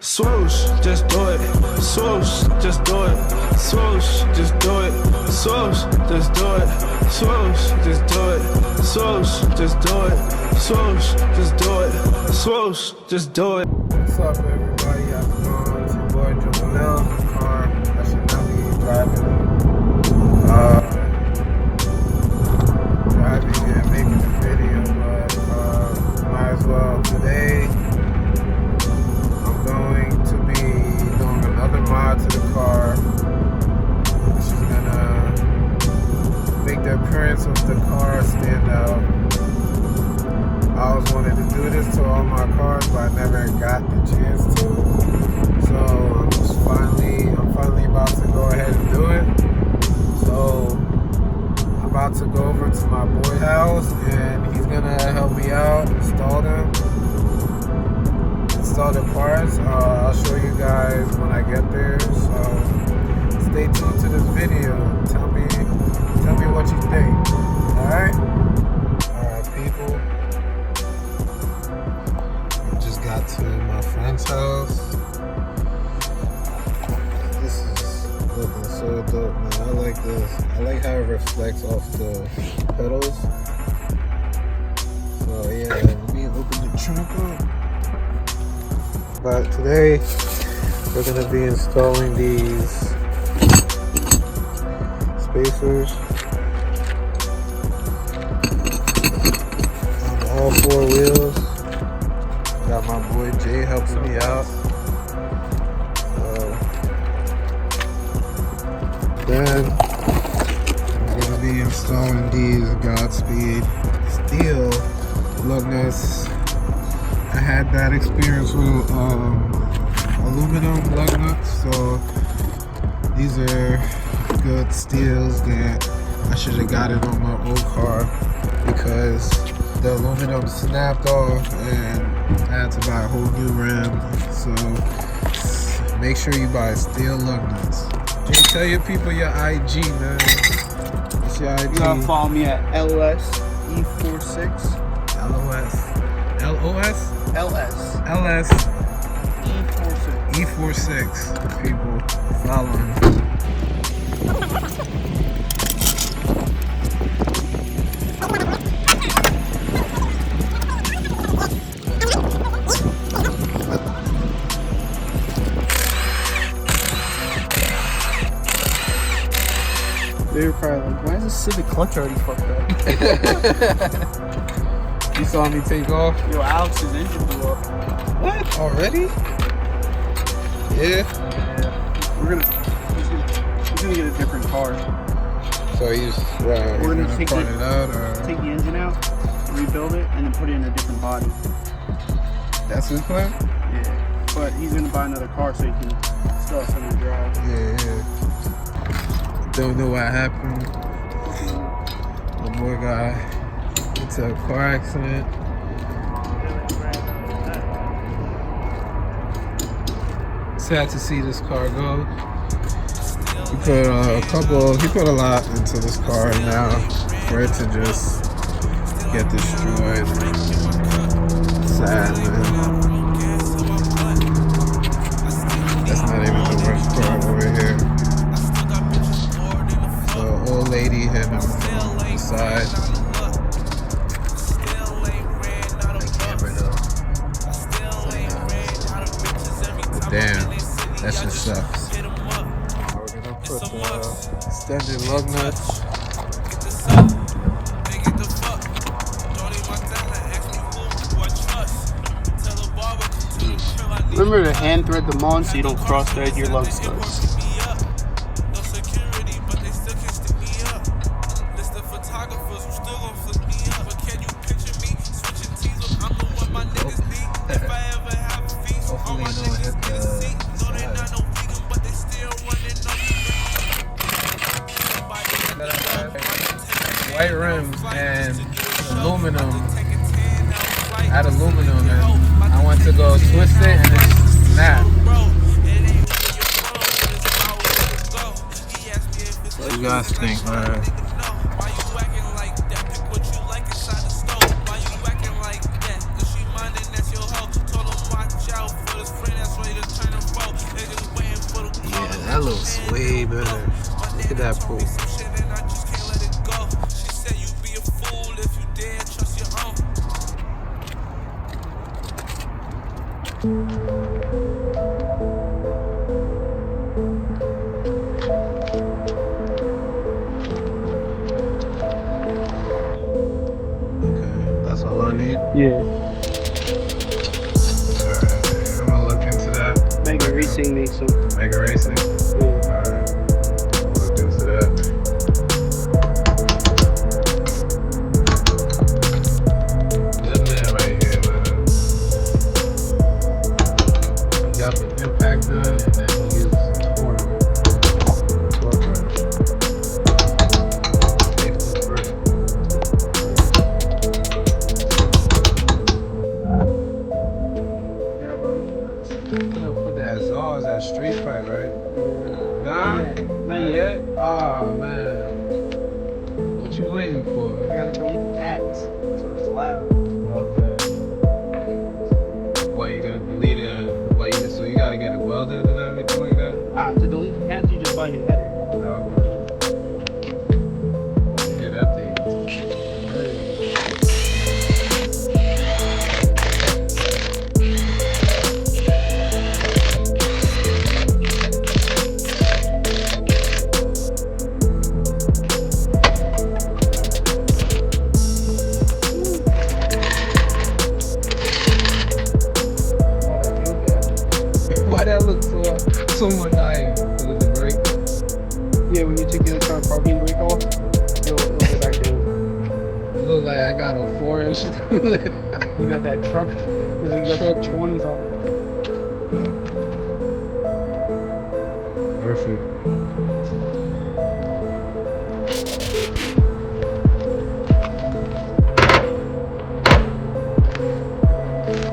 Swoosh, just do it. Swoosh, just do it. Swoosh, just do it. Swoosh, just do it. Swoosh, just do it. Swoosh, just do it. Swoosh, just do it. Swoosh, just do it. What's up, everybody? How's it going? It's your boy Joel in the car. I should not be driving and making the video, but might as well. Today, I'm going to be doing another mod to the car, which is gonna make the appearance of the car stand out. I always wanted to do this to all my cars, but I never got the chance to. So I'm finally about to go ahead and do it. So I'm about to go over to my boy's house, and he's gonna help me out, install the parts. I'll show you guys when I get there. So stay tuned to this video. Tell me what you think. All right, people. Got to my friend's house. This is looking so dope, man. I like this. I like how it reflects off the pedals. So yeah, let me open the trunk up. But today we're gonna be installing these spacers on all four wheels. Got my boy Jay helping me out. Then I'm gonna be installing these GODSPEED steel lug nuts. I had bad experience with aluminum lug nuts, so these are good steels that I should have got it on my old car because the aluminum snapped off and I had to buy a whole new rim. So make sure you buy steel lug nuts. Jay, tell your people your IG, man. What's your IG? You gotta follow me at LSE46. LOS? LS E46. People, follow him. They were probably like, why is this Civic clutch already fucked up? You saw me take off? Yo, Alex's engine blew up. What? Already? Yeah. He's gonna get a different car. So he's we're gonna take point it out, or take the engine out, rebuild it, and then put it in a different body. That's his plan? Yeah. But he's gonna buy another car so he can still have something to drive. Yeah. Don't know what happened. My boy got into a car accident. Sad to see this car go. He put a lot into this car now for it to just get destroyed. Sad, man. That's not even the worst part over here. The old lady hit him from the side. Damn, that shit sucks. We're gonna put the extended lug nuts. Remember to hand thread them on so you don't cross thread your lug studs. Hopefully no one hit the side. White rims and aluminum. Add aluminum, and I went to go twist it and it snapped. What do you guys think, man? Told him watch out for this friend that's ready to turn That looks way better. Look at that pool. Okay, that's all I need. Yeah. Alright, I'm gonna look into that. Mega Racing makes them. Mega Racing. Alright, look into that. This man right here, man. He got the impact gun and then he uses torque wrench. Safety first. Put that Zaw as that street fight, right? Nah? Not yet. Oh man. What you waiting for? I gotta delete the tags. So it's loud. Okay. What, you gonna delete it? What, so you gotta get it welded and everything like that? To delete the tags, you just buy your header. No. Yeah, that thing. Why that look so much higher? With the brake? Yeah, when you take the electronic parking brake off, it'll go back down. It look like I got a 4-inch. You got that truck. You got that 20s on it. Perfect.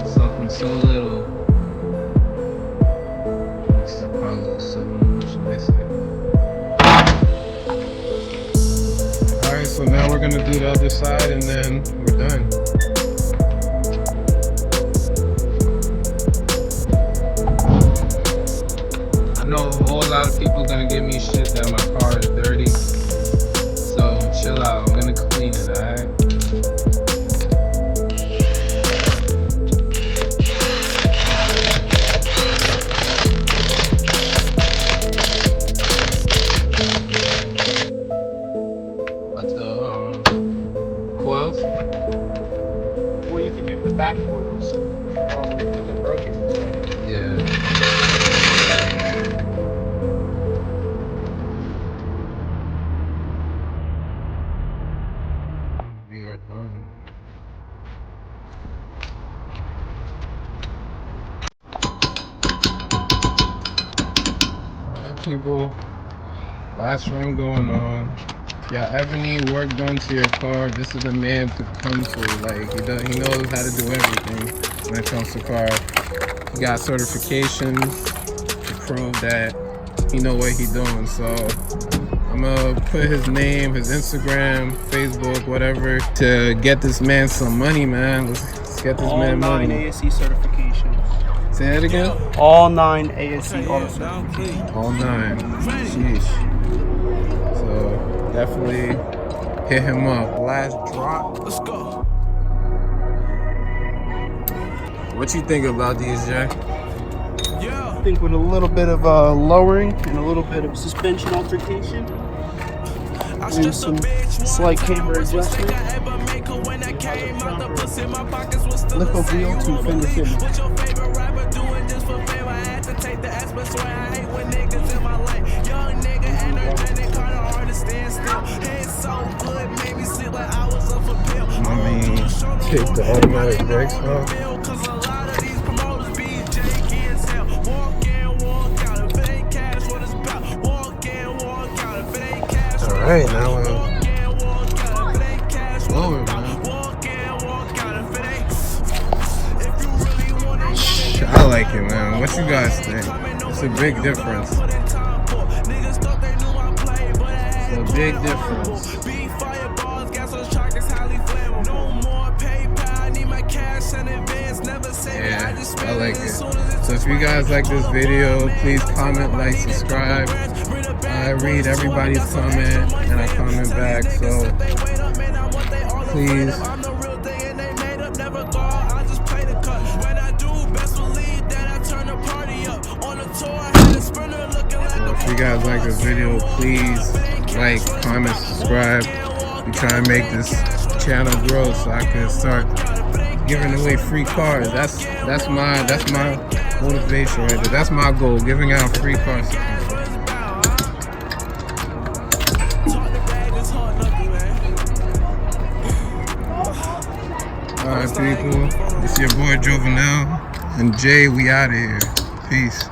Something so little. It's probably so much missing. Alright, so now we're gonna do the other side and then we're done. I know a whole lot of people gonna give me shit that my car is dirty. So chill out, I'm gonna clean it, alright? What's the coils? Well, you can do the back coils. They're broken. Yeah. We are done. Alright, people. Last run going on. If y'all ever need work done to your car, this is the man to come to. Like he knows how to do everything when it comes to car. He got certifications to prove that he know what he doing. So I'm gonna put his name, his Instagram, Facebook, whatever, to get this man some money, man. Let's get this man All 9 money. ASC certifications. Say that again. All 9 ASC auto certifications. All 9. Sheesh. So definitely hit him up. Last drop. Let's go. What you think about these, Jay? Yeah. I think with a little bit of lowering and a little bit of suspension altercation, and some slight camber adjustment, lift a wheel to fender fitment. I mean, take the automatic brakes off. Alright, now we're lower, man. I like it, man. What you guys think? It's a big difference. It's a big difference. Yeah, I like it. So if you guys like this video, please comment, like, subscribe. I read everybody's comment and I comment back, so please. So if you guys like this video, please like, comment, subscribe. We try and make this channel grow so I can start giving away free cars. That's my motivation right there. That's my goal, giving out free cars. Alright people, it's your boy Jovenel and Jay, we out of here. Peace.